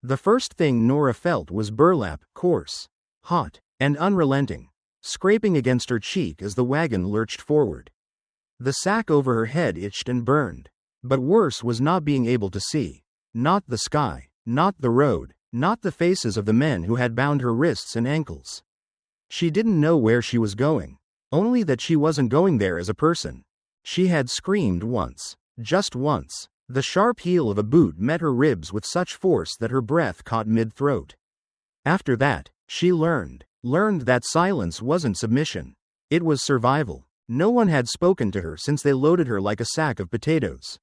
The first thing Norah felt was burlap, coarse, hot, and unrelenting, scraping against her cheek as the wagon lurched forward. The sack over her head itched and burned. But worse was not being able to see. Not the sky, not the road, not the faces of the men who had bound her wrists and ankles. She didn't know where she was going, only that she wasn't going there as a person. She had screamed once, just once. The sharp heel of a boot met her ribs with such force that her breath caught mid-throat. After that, she learned that silence wasn't submission. It was survival. No one had spoken to her since they loaded her like a sack of potatoes.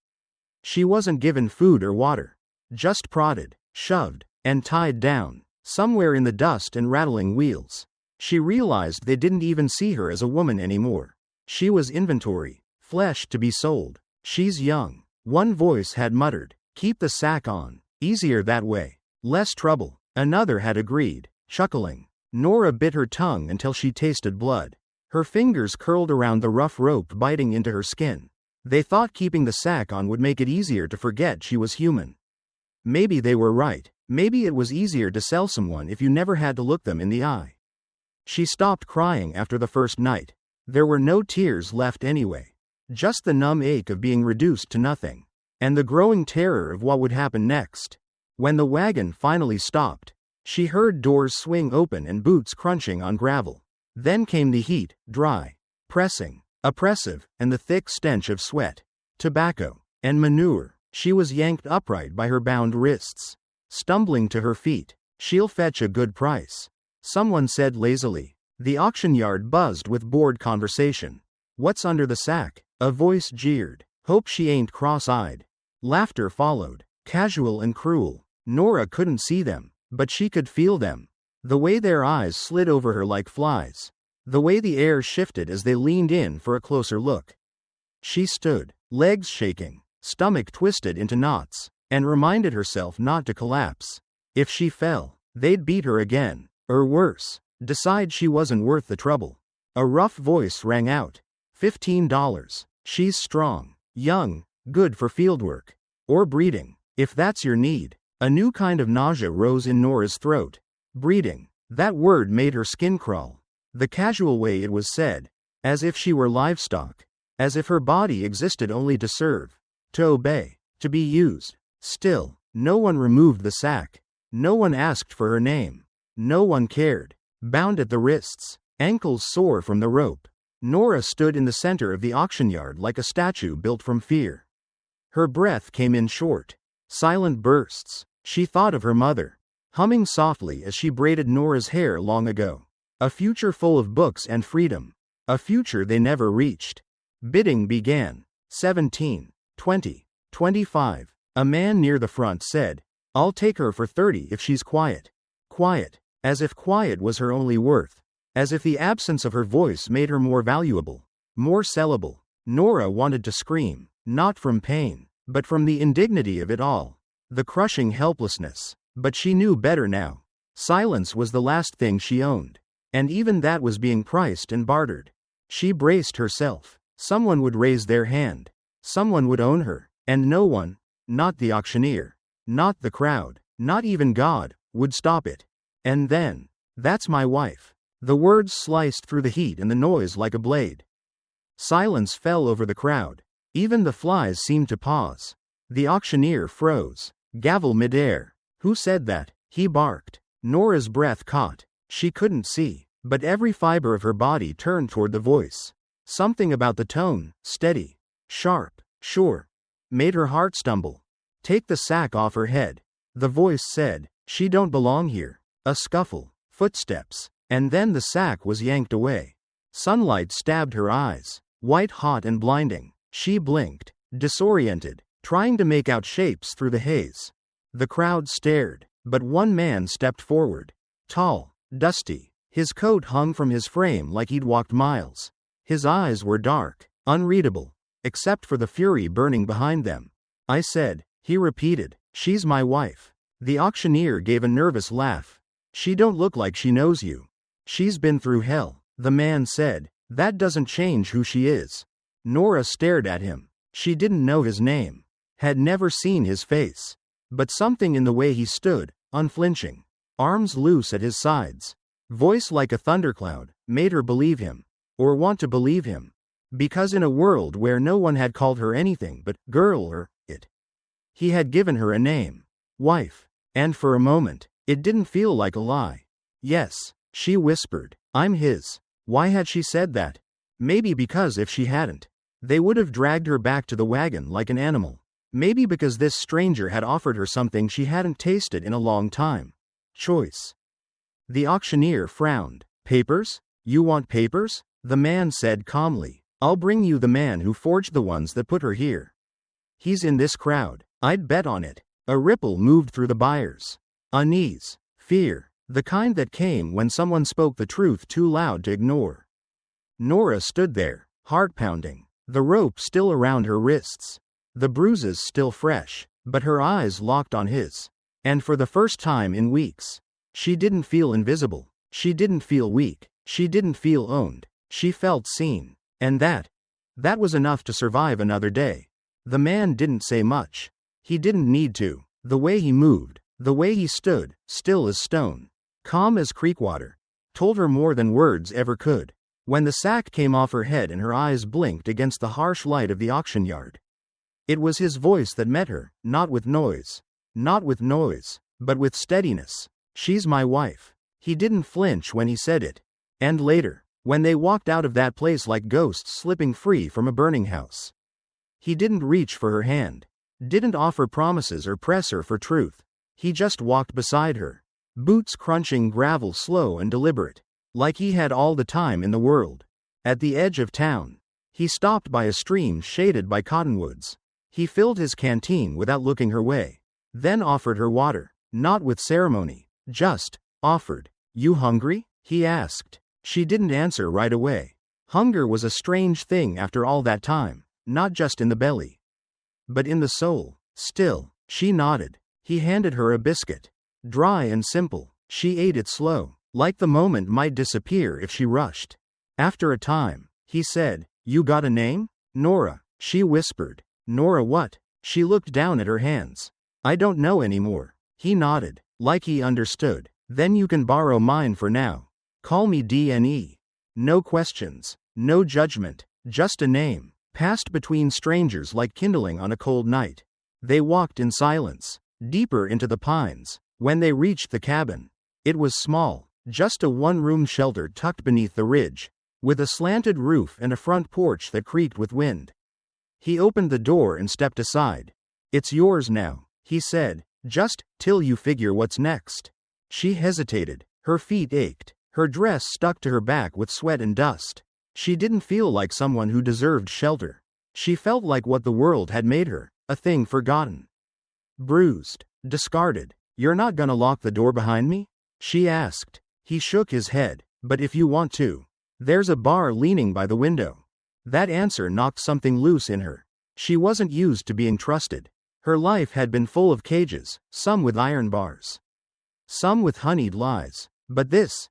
She wasn't given food or water. Just prodded, shoved, and tied down, somewhere in the dust and rattling wheels. She realized they didn't even see her as a woman anymore. She was inventory, flesh to be sold. She's young. One voice had muttered, "Keep the sack on. Easier that way. Less trouble." Another had agreed, chuckling. Norah bit her tongue until she tasted blood. Her fingers curled around the rough rope biting into her skin. They thought keeping the sack on would make it easier to forget she was human. Maybe they were right. Maybe it was easier to sell someone if you never had to look them in the eye. She stopped crying after the first night. There were no tears left anyway. Just the numb ache of being reduced to nothing. And the growing terror of what would happen next. When the wagon finally stopped, she heard doors swing open and boots crunching on gravel. Then came the heat, dry, pressing, oppressive, and the thick stench of sweat, tobacco, and manure. She was yanked upright by her bound wrists. Stumbling to her feet. "She'll fetch a good price," someone said lazily. The auction yard buzzed with bored conversation. "What's under the sack?" A voice jeered. "Hope she ain't cross-eyed." Laughter followed, casual and cruel. Norah couldn't see them, but she could feel them. The way their eyes slid over her like flies. The way the air shifted as they leaned in for a closer look. She stood, legs shaking, stomach twisted into knots, and reminded herself not to collapse. If she fell, they'd beat her again, or worse, decide she wasn't worth the trouble. A rough voice rang out. $15. She's strong, young, good for fieldwork. Or breeding, if that's your need. A new kind of nausea rose in Norah's throat. Breeding. That word made her skin crawl. The casual way it was said. As if she were livestock. As if her body existed only to serve. To obey. To be used. Still, no one removed the sack. No one asked for her name. No one cared. Bound at the wrists. Ankles sore from the rope. Norah stood in the center of the auction yard like a statue built from fear. Her breath came in short. Silent bursts. She thought of her mother, humming softly as she braided Norah's hair long ago. A future full of books and freedom. A future they never reached. Bidding began. 17, 20, 25. A man near the front said, "I'll take her for 30 if she's quiet." Quiet. As if quiet was her only worth. As if the absence of her voice made her more valuable. More sellable. Norah wanted to scream, not from pain, but from the indignity of it all. The crushing helplessness. But she knew better now. Silence was the last thing she owned. And even that was being priced and bartered. She braced herself. Someone would raise their hand. Someone would own her. And no one, not the auctioneer, not the crowd, not even God, would stop it. And then, "That's my wife." The words sliced through the heat and the noise like a blade. Silence fell over the crowd. Even the flies seemed to pause. The auctioneer froze. Gavel midair. "Who said that?" he barked. Norah's breath caught. She couldn't see, but every fiber of her body turned toward the voice. Something about the tone, steady, sharp, sure, made her heart stumble. "Take the sack off her head." The voice said, "She don't belong here." A scuffle, footsteps, and then the sack was yanked away. Sunlight stabbed her eyes, white hot and blinding. She blinked, disoriented, trying to make out shapes through the haze. The crowd stared, but one man stepped forward. Tall, dusty, his coat hung from his frame like he'd walked miles. His eyes were dark, unreadable, except for the fury burning behind them. "I said," he repeated, "she's my wife." The auctioneer gave a nervous laugh. "She don't look like she knows you." "She's been through hell," the man said. "That doesn't change who she is." Norah stared at him. She didn't know his name, had never seen his face. But something in the way he stood, unflinching. Arms loose at his sides. Voice like a thundercloud, made her believe him. Or want to believe him. Because in a world where no one had called her anything but girl or it, he had given her a name. Wife. And for a moment, it didn't feel like a lie. Yes, she whispered. I'm his. Why had she said that? Maybe because if she hadn't, they would have dragged her back to the wagon like an animal. Maybe because this stranger had offered her something she hadn't tasted in a long time. Choice. The auctioneer frowned. Papers? You want papers? The man said calmly. I'll bring you the man who forged the ones that put her here. He's in this crowd. I'd bet on it. A ripple moved through the buyers. Unease. Fear. The kind that came when someone spoke the truth too loud to ignore. Norah stood there, heart pounding. The rope still around her wrists. The bruises still fresh, but her eyes locked on his. And for the first time in weeks, she didn't feel invisible. She didn't feel weak. She didn't feel owned. She felt seen. And that was enough to survive another day. The man didn't say much. He didn't need to. The way he moved, the way he stood, still as stone, calm as creek water, told her more than words ever could. When the sack came off her head and her eyes blinked against the harsh light of the auction yard, it was his voice that met her, not with noise. Not with noise, but with steadiness. She's my wife. He didn't flinch when he said it. And later, when they walked out of that place like ghosts slipping free from a burning house, he didn't reach for her hand, didn't offer promises or press her for truth. He just walked beside her, boots crunching gravel slow and deliberate, like he had all the time in the world. At the edge of town, he stopped by a stream shaded by cottonwoods. He filled his canteen without looking her way, then offered her water, not with ceremony, just offered. You hungry? He asked. She didn't answer right away. Hunger was a strange thing after all that time, not just in the belly, but in the soul. Still, she nodded. He handed her a biscuit. Dry and simple. She ate it slow, like the moment might disappear if she rushed. After a time, he said, You got a name? Norah, she whispered. Norah what? She looked down at her hands. I don't know anymore. He nodded, like he understood. Then you can borrow mine for now. Call me DNE. No questions, no judgment, just a name, passed between strangers like kindling on a cold night. They walked in silence, deeper into the pines. When they reached the cabin, it was small, just a one-room shelter tucked beneath the ridge, with a slanted roof and a front porch that creaked with wind. He opened the door and stepped aside. It's yours now, he said, just till you figure what's next. She hesitated, her feet ached, her dress stuck to her back with sweat and dust. She didn't feel like someone who deserved shelter. She felt like what the world had made her, a thing forgotten. Bruised, discarded. You're not gonna lock the door behind me? She asked. He shook his head. But if you want to. There's a bar leaning by the window. That answer knocked something loose in her. She wasn't used to being trusted. Her life had been full of cages, some with iron bars, some with honeyed lies. But this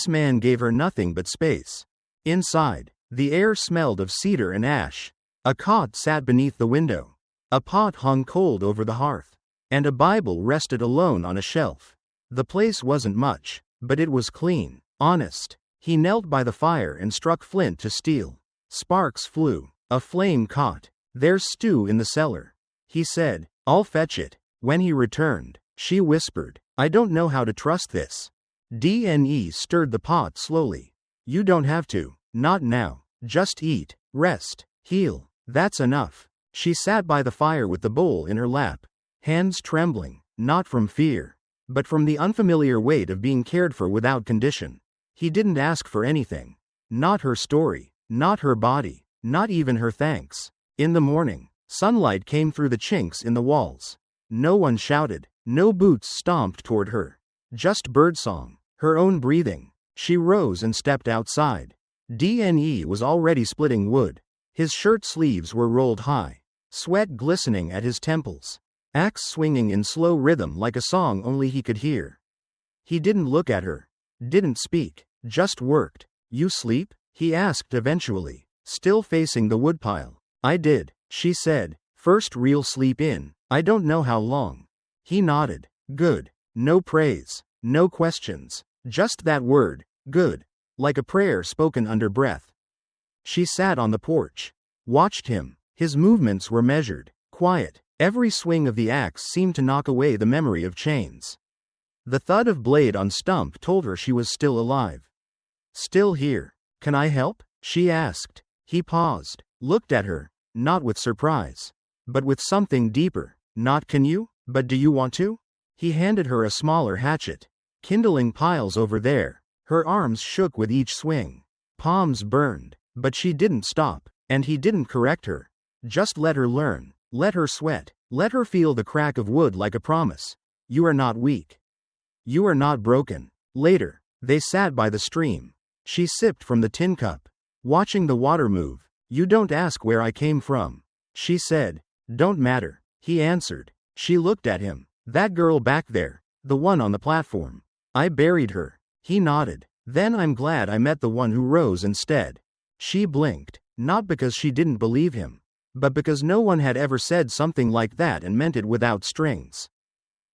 man gave her nothing but space. Inside, the air smelled of cedar and ash. A cot sat beneath the window. A pot hung cold over the hearth. And a Bible rested alone on a shelf. The place wasn't much, but it was clean, honest. He knelt by the fire and struck flint to steel. Sparks flew. A flame caught. There's stew in the cellar. He said, I'll fetch it. When he returned, she whispered, I don't know how to trust this. DNE stirred the pot slowly. You don't have to. Not now. Just eat, rest, heal. That's enough. She sat by the fire with the bowl in her lap, hands trembling, not from fear, but from the unfamiliar weight of being cared for without condition. He didn't ask for anything. Not her story, not her body, not even her thanks. In the morning, sunlight came through the chinks in the walls. No one shouted, no boots stomped toward her. Just birdsong, her own breathing. She rose and stepped outside. DNE was already splitting wood. His shirt sleeves were rolled high, sweat glistening at his temples, axe swinging in slow rhythm like a song only he could hear. He didn't look at her, didn't speak, just worked. You sleep? He asked eventually, still facing the woodpile. I did, she said, first real sleep in, I don't know how long. He nodded. Good. No praise, no questions, just that word, good, like a prayer spoken under breath. She sat on the porch, watched him. His movements were measured, quiet. Every swing of the axe seemed to knock away the memory of chains. The thud of blade on stump told her she was still alive. Still here. Can I help? She asked. He paused, looked at her, not with surprise, but with something deeper. Not can you, but do you want to? He handed her a smaller hatchet. Kindling piles over there. Her arms shook with each swing. Palms burned, but she didn't stop, and he didn't correct her. Just let her learn, let her sweat, let her feel the crack of wood like a promise. You are not weak. You are not broken. Later, they sat by the stream. She sipped from the tin cup, watching the water move. You don't ask where I came from, she said. Don't matter, he answered. She looked at him. That girl back there, the one on the platform. I buried her. He nodded. Then I'm glad I met the one who rose instead. She blinked, not because she didn't believe him, but because no one had ever said something like that and meant it without strings.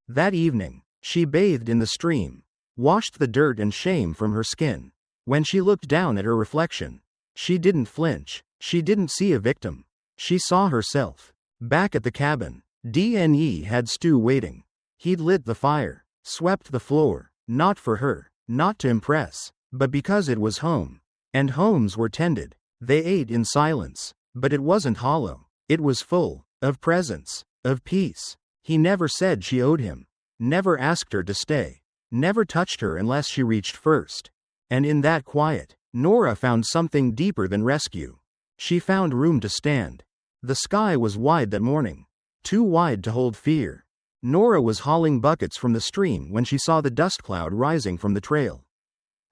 That evening, she bathed in the stream, washed the dirt and shame from her skin. When she looked down at her reflection, she didn't flinch. She didn't see a victim. She saw herself. Back at the cabin, D&E had stew waiting. He'd lit the fire, swept the floor, not for her, not to impress, but because it was home. And homes were tended. They ate in silence, but it wasn't hollow. It was full of presence, of peace. He never said she owed him, never asked her to stay, never touched her unless she reached first. And in that quiet, Norah found something deeper than rescue. She found room to stand. The sky was wide that morning, too wide to hold fear. Norah was hauling buckets from the stream when she saw the dust cloud rising from the trail.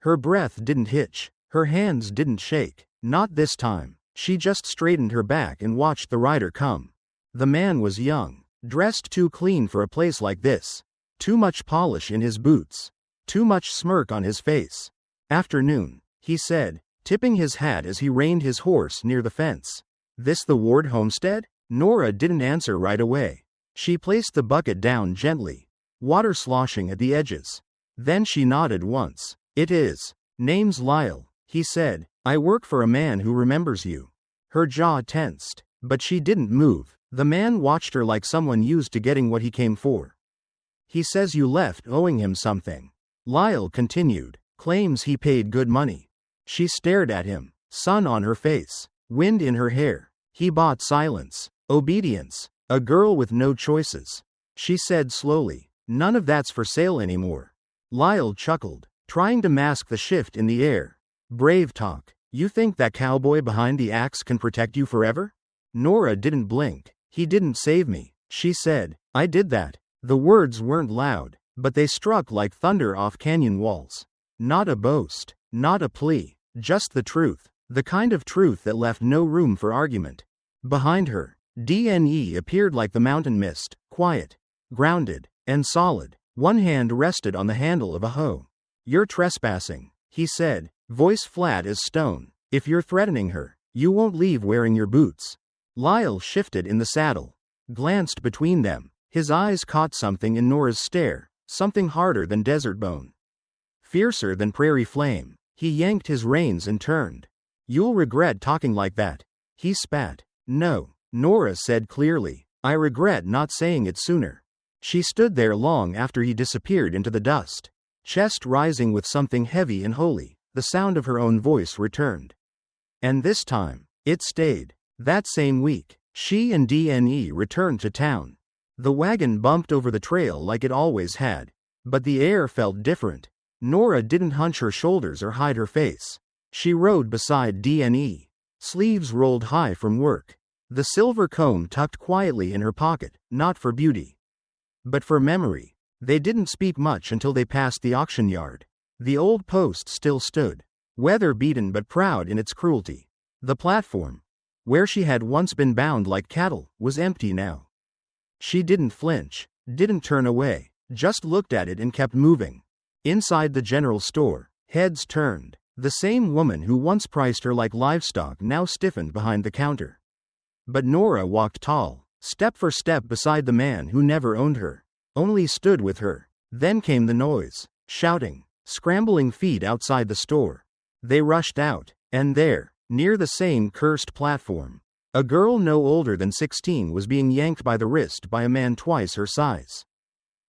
Her breath didn't hitch, her hands didn't shake. Not this time. She just straightened her back and watched the rider come. The man was young, dressed too clean for a place like this. Too much polish in his boots. Too much smirk on his face. Afternoon, he said, tipping his hat as he reined his horse near the fence. This the Ward homestead? Norah didn't answer right away. She placed the bucket down gently, water sloshing at the edges. Then she nodded once. It is. Name's Lyle, he said. I work for a man who remembers you. Her jaw tensed, but she didn't move. The man watched her like someone used to getting what he came for. He says you left owing him something. Lyle continued. Claims he paid good money. She stared at him, sun on her face, wind in her hair. He bought silence, obedience, a girl with no choices. She said slowly, none of that's for sale anymore. Lyle chuckled, trying to mask the shift in the air. Brave talk. You think that cowboy behind the axe can protect you forever? Norah didn't blink. He didn't save me, she said. I did that. The words weren't loud, but they struck like thunder off canyon walls. Not a boast, not a plea, just the truth, the kind of truth that left no room for argument. Behind her, D&E appeared like the mountain mist, quiet, grounded, and solid. One hand rested on the handle of a hoe. You're trespassing, he said, voice flat as stone. If you're threatening her, you won't leave wearing your boots. Lyle shifted in the saddle, glanced between them. His eyes caught something in Norah's stare, something harder than desert bone. Fiercer than prairie flame. He yanked his reins and turned. You'll regret talking like that. He spat. No, Norah said clearly. I regret not saying it sooner. She stood there long after he disappeared into the dust, chest rising with something heavy and holy. The sound of her own voice returned. And this time, it stayed. That same week, she and D&E returned to town. The wagon bumped over the trail like it always had, but the air felt different. Norah didn't hunch her shoulders or hide her face. She rode beside D&E, sleeves rolled high from work, the silver comb tucked quietly in her pocket, not for beauty, but for memory. They didn't speak much until they passed the auction yard. The old post still stood, weather-beaten but proud in its cruelty. The platform, where she had once been bound like cattle, was empty now. She didn't flinch, didn't turn away, just looked at it and kept moving. Inside the general store, heads turned. The same woman who once priced her like livestock now stiffened behind the counter. But Norah walked tall, step for step beside the man who never owned her, only stood with her. Then came the noise, shouting, scrambling feet outside the store. They rushed out, and there, near the same cursed platform, a girl no older than 16 was being yanked by the wrist by a man twice her size.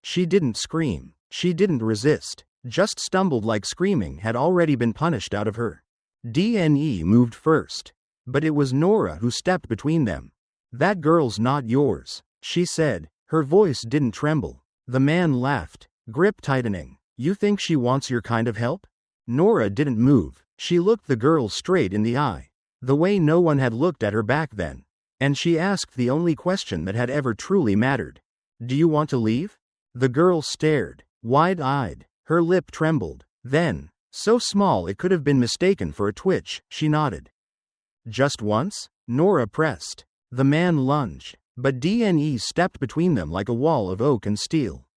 She didn't scream, she didn't resist, just stumbled like screaming had already been punished out of her. DNE moved first, but it was Norah who stepped between them. "That girl's not yours," she said. Her voice didn't tremble. The man laughed, grip tightening. "You think she wants your kind of help?" Norah didn't move. She looked the girl straight in the eye, the way no one had looked at her back then, and she asked the only question that had ever truly mattered. "Do you want to leave?" The girl stared, wide-eyed. Her lip trembled. Then, so small it could have been mistaken for a twitch, she nodded. "Just once?" Norah pressed. The man lunged, but DNE stepped between them like a wall of oak and steel.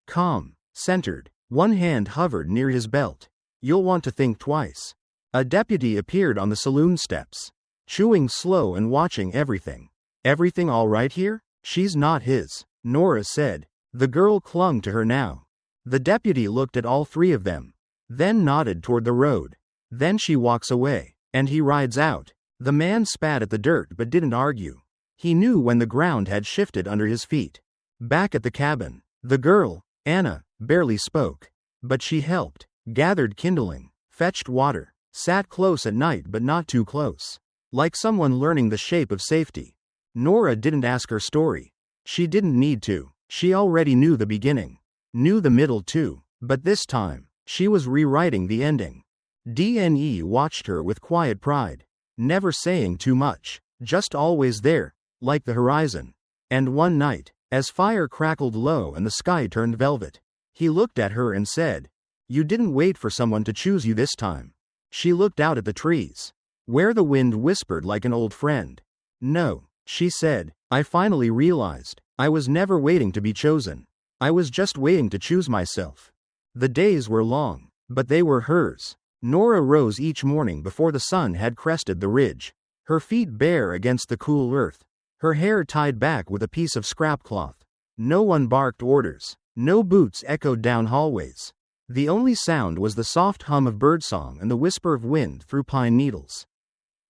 Calm, centered, one hand hovered near his belt. "You'll want to think twice." A deputy appeared on the saloon steps, chewing slow and watching everything. "Everything all right here?" "She's not his," Norah said. The girl clung to her now. The deputy looked at all three of them, then nodded toward the road. "Then she walks away, and he rides out." The man spat at the dirt but didn't argue. He knew when the ground had shifted under his feet. Back at the cabin, the girl, Anna, barely spoke. But she helped, gathered kindling, fetched water, sat close at night but not too close. Like someone learning the shape of safety. Norah didn't ask her story. She didn't need to. She already knew the beginning. Knew the middle too. But this time, she was rewriting the ending. DNE watched her with quiet pride. Never saying too much. Just always there, like the horizon. And one night, as fire crackled low and the sky turned velvet, he looked at her and said, "You didn't wait for someone to choose you this time." She looked out at the trees, where the wind whispered like an old friend. "No," she said, "I finally realized, I was never waiting to be chosen. I was just waiting to choose myself." The days were long, but they were hers. Norah rose each morning before the sun had crested the ridge, her feet bare against the cool earth, her hair tied back with a piece of scrap cloth. No one barked orders, no boots echoed down hallways. The only sound was the soft hum of birdsong and the whisper of wind through pine needles.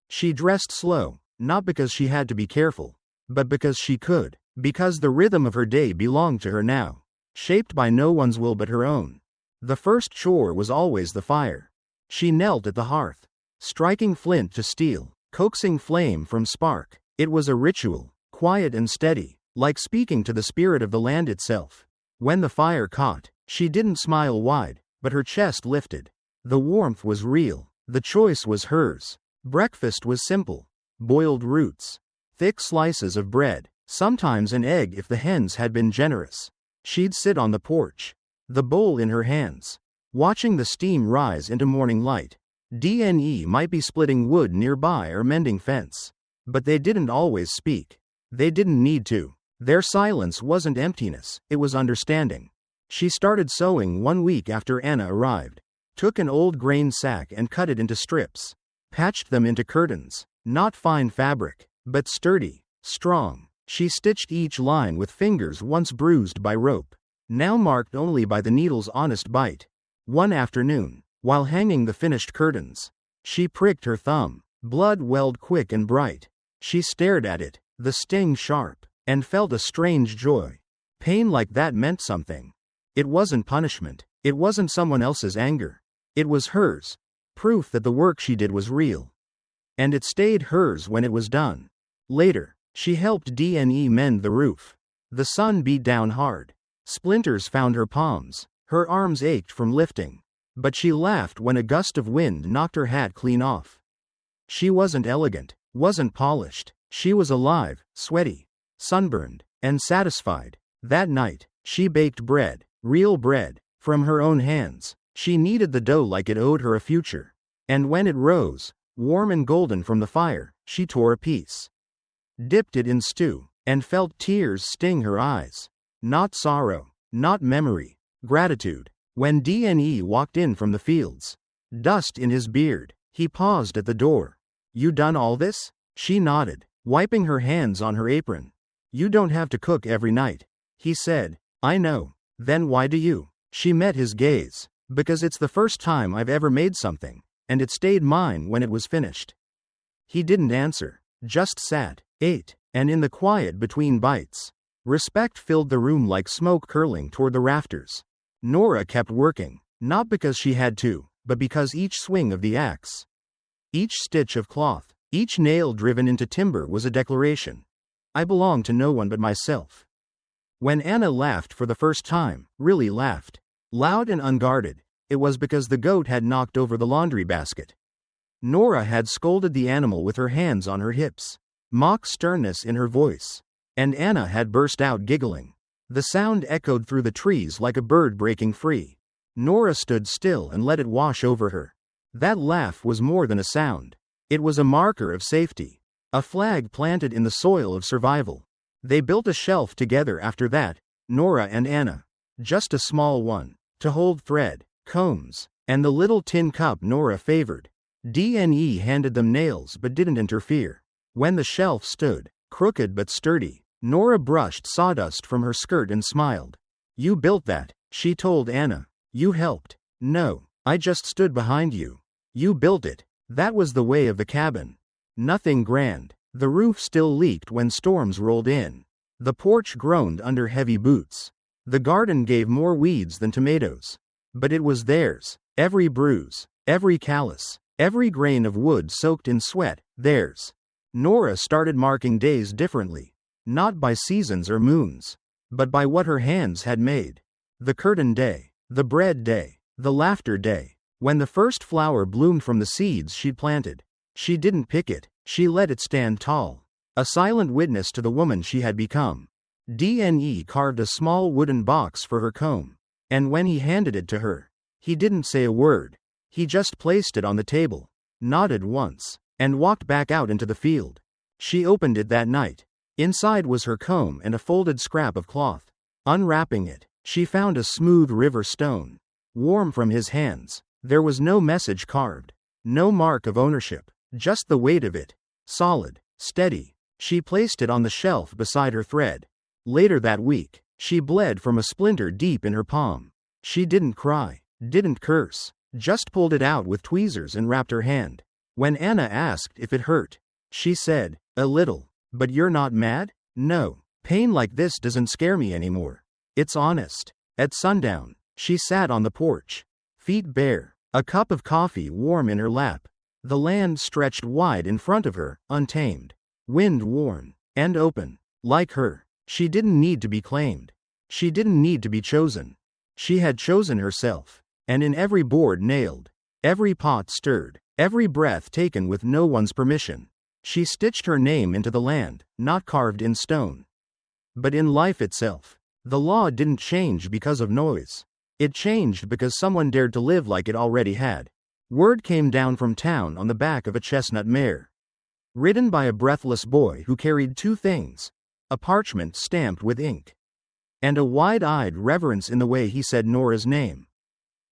She dressed slow, not because she had to be careful, but because she could, because the rhythm of her day belonged to her now, shaped by no one's will but her own. The first chore was always the fire. She knelt at the hearth, striking flint to steel, coaxing flame from spark. It was a ritual, quiet and steady, like speaking to the spirit of the land itself. When the fire caught, she didn't smile wide, but her chest lifted. The warmth was real, the choice was hers. Breakfast was simple. Boiled roots, thick slices of bread, sometimes an egg if the hens had been generous. She'd sit on the porch, the bowl in her hands, watching the steam rise into morning light. DNE might be splitting wood nearby or mending fence. But they didn't always speak. They didn't need to. Their silence wasn't emptiness, it was understanding. She started sewing 1 week after Anna arrived. Took an old grain sack and cut it into strips. Patched them into curtains. Not fine fabric, but sturdy, strong. She stitched each line with fingers once bruised by rope, now marked only by the needle's honest bite. One afternoon, while hanging the finished curtains, she pricked her thumb. Blood welled quick and bright. She stared at it, the sting sharp, and felt a strange joy. Pain like that meant something. It wasn't punishment. It wasn't someone else's anger. It was hers. Proof that the work she did was real. And it stayed hers when it was done. Later, she helped DNE mend the roof. The sun beat down hard. Splinters found her palms. Her arms ached from lifting. But she laughed when a gust of wind knocked her hat clean off. She wasn't elegant, wasn't polished. She was alive, sweaty, sunburned, and satisfied. That night, she baked bread, real bread, from her own hands. She kneaded the dough like it owed her a future. And when it rose, warm and golden from the fire, she tore a piece. Dipped it in stew, and felt tears sting her eyes. Not sorrow, not memory, gratitude. When DNE walked in from the fields, dust in his beard, he paused at the door. "You done all this?" She nodded, wiping her hands on her apron. "You don't have to cook every night," he said. "I know. Then why do you?" She met his gaze. Because it's the first time I've ever made something, and it stayed mine when it was finished. He didn't answer, just sat, ate, and in the quiet between bites, respect filled the room like smoke curling toward the rafters. Norah kept working, not because she had to, but because each swing of the axe, each stitch of cloth, each nail driven into timber was a declaration. I belong to no one but myself. When Anna laughed for the first time, really laughed, loud and unguarded, it was because the goat had knocked over the laundry basket. Norah had scolded the animal with her hands on her hips, mock sternness in her voice, and Anna had burst out giggling. The sound echoed through the trees like a bird breaking free. Norah stood still and let it wash over her. That laugh was more than a sound. It was a marker of safety, a flag planted in the soil of survival. They built a shelf together after that, Norah and Anna. Just a small one, to hold thread, combs, and the little tin cup Norah favored. D&E handed them nails but didn't interfere. When the shelf stood, crooked but sturdy, Norah brushed sawdust from her skirt and smiled. You built that, she told Anna. You helped. No, I just stood behind you. You built it. That was the way of the cabin. Nothing grand. The roof still leaked when storms rolled in. The porch groaned under heavy boots. The garden gave more weeds than tomatoes. But it was theirs. Every bruise, every callus, every grain of wood soaked in sweat, theirs. Norah started marking days differently. Not by seasons or moons, but by what her hands had made. The curtain day, the bread day, the laughter day. When the first flower bloomed from the seeds she'd planted, she didn't pick it, she let it stand tall, a silent witness to the woman she had become. D&E carved a small wooden box for her comb, and when he handed it to her, he didn't say a word. He just placed it on the table, nodded once, and walked back out into the field. She opened it that night. Inside was her comb and a folded scrap of cloth. Unwrapping it, she found a smooth river stone, warm from his hands. There was no message carved, no mark of ownership, just the weight of it, solid, steady. She placed it on the shelf beside her thread. Later that week, she bled from a splinter deep in her palm. She didn't cry, didn't curse, just pulled it out with tweezers and wrapped her hand. When Anna asked if it hurt, she said, a little. But you're not mad? No. Pain like this doesn't scare me anymore. It's honest. At sundown, she sat on the porch, feet bare, a cup of coffee warm in her lap. The land stretched wide in front of her, untamed, wind-worn, and open. Like her, she didn't need to be claimed. She didn't need to be chosen. She had chosen herself, and in every board nailed, every pot stirred, every breath taken with no one's permission, she stitched her name into the land, not carved in stone, but in life itself. The law didn't change because of noise. It changed because someone dared to live like it already had. Word came down from town on the back of a chestnut mare, ridden by a breathless boy who carried two things: a parchment stamped with ink, and a wide-eyed reverence in the way he said Norah's name.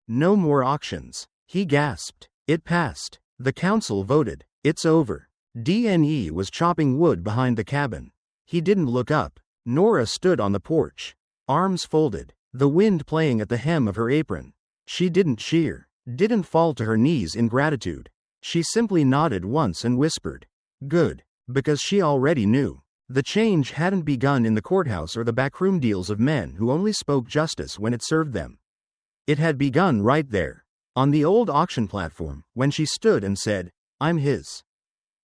No more auctions, he gasped. It passed. The council voted. It's over. D&E was chopping wood behind the cabin. He didn't look up. Norah stood on the porch, arms folded, the wind playing at the hem of her apron. She didn't cheer, didn't fall to her knees in gratitude. She simply nodded once and whispered, good, because she already knew. The change hadn't begun in the courthouse or the backroom deals of men who only spoke justice when it served them. It had begun right there, on the old auction platform, when she stood and said, I'm his.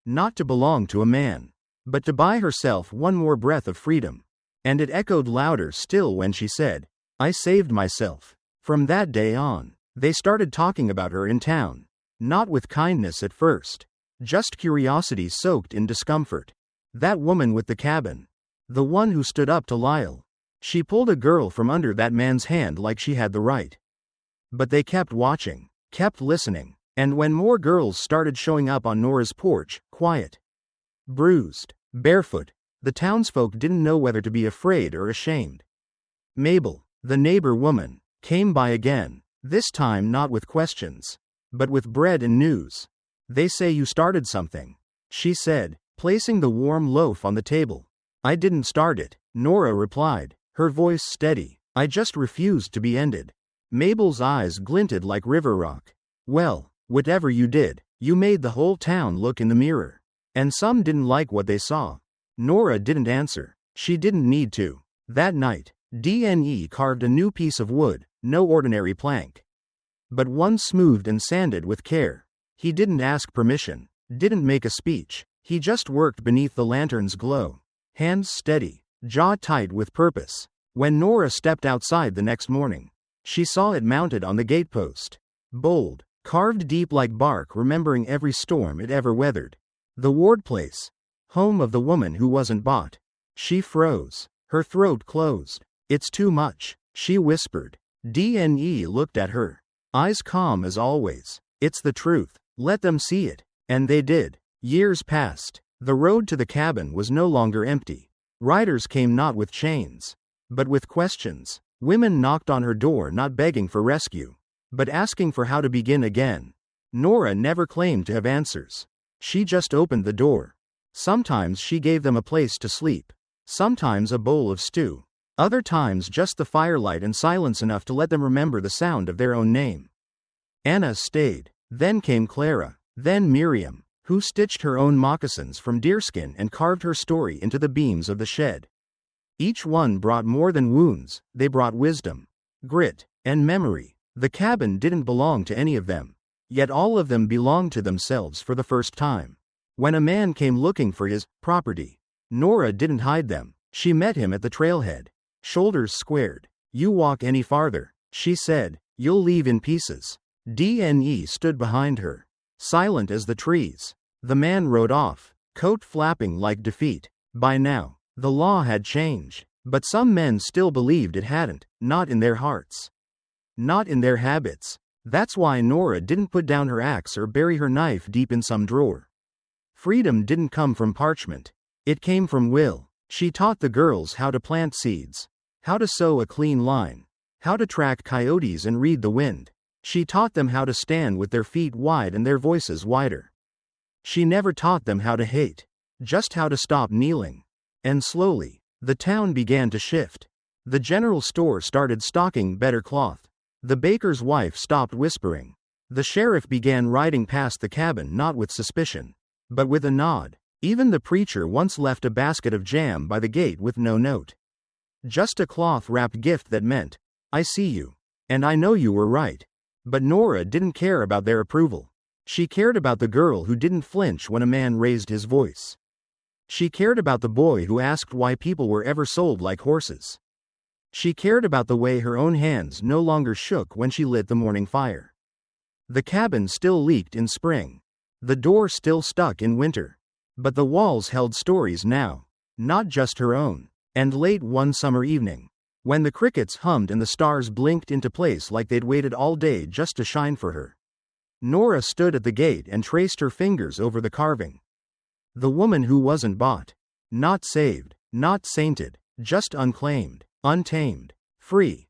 Not to belong to a man, but to buy herself one more breath of freedom. And it echoed louder still when she said, I saved myself. From that day on, they started talking about her in town. Not with kindness at first, just curiosity soaked in discomfort. That woman with the cabin. The one who stood up to Lyle. She pulled a girl from under that man's hand like she had the right. But they kept watching, kept listening. And when more girls started showing up on Norah's porch, quiet, bruised, barefoot, the townsfolk didn't know whether to be afraid or ashamed. Mabel, the neighbor woman, came by again, this time not with questions, but with bread and news. They say you started something, she said, placing the warm loaf on the table. I didn't start it, Norah replied, her voice steady. I just refused to be ended. Mabel's eyes glinted like river rock. Well, whatever you did, you made the whole town look in the mirror. And some didn't like what they saw. Norah didn't answer. She didn't need to. That night, D&E carved a new piece of wood, no ordinary plank, but one smoothed and sanded with care. He didn't ask permission, didn't make a speech. He just worked beneath the lantern's glow, hands steady, jaw tight with purpose. When Norah stepped outside the next morning, she saw it mounted on the gatepost. Bold, carved deep like bark, remembering every storm it ever weathered. The Ward Place, home of the woman who wasn't bought. She froze. Her throat closed. It's too much, she whispered. D&E looked at her, eyes calm as always. It's the truth. Let them see it. And they did. Years passed. The road to the cabin was no longer empty. Riders came not with chains, but with questions. Women knocked on her door, not begging for rescue, but asking for how to begin again. Norah never claimed to have answers. She just opened the door. Sometimes she gave them a place to sleep. Sometimes a bowl of stew. Other times just the firelight and silence enough to let them remember the sound of their own name. Anna stayed. Then came Clara. Then Miriam, who stitched her own moccasins from deerskin and carved her story into the beams of the shed. Each one brought more than wounds. They brought wisdom, grit, and memory. The cabin didn't belong to any of them. Yet all of them belonged to themselves for the first time. When a man came looking for his property, Norah didn't hide them. She met him at the trailhead, shoulders squared. You walk any farther, she said, you'll leave in pieces. D&E stood behind her, silent as the trees. The man rode off, coat flapping like defeat. By now, the law had changed, but some men still believed it hadn't, not in their hearts, not in their habits. That's why Norah didn't put down her axe or bury her knife deep in some drawer. Freedom didn't come from parchment. It came from will. She taught the girls how to plant seeds, how to sew a clean line, how to track coyotes and read the wind. She taught them how to stand with their feet wide and their voices wider. She never taught them how to hate, just how to stop kneeling. And slowly, the town began to shift. The general store started stocking better cloth. The baker's wife stopped whispering. The sheriff began riding past the cabin not with suspicion, but with a nod. Even the preacher once left a basket of jam by the gate with no note. Just a cloth-wrapped gift that meant, I see you, and I know you were right. But Norah didn't care about their approval. She cared about the girl who didn't flinch when a man raised his voice. She cared about the boy who asked why people were ever sold like horses. She cared about the way her own hands no longer shook when she lit the morning fire. The cabin still leaked in spring. The door still stuck in winter. But the walls held stories now, not just her own. And late one summer evening, when the crickets hummed and the stars blinked into place like they'd waited all day just to shine for her, Norah stood at the gate and traced her fingers over the carving. The woman who wasn't bought, not saved, not sainted, just unclaimed, untamed, free.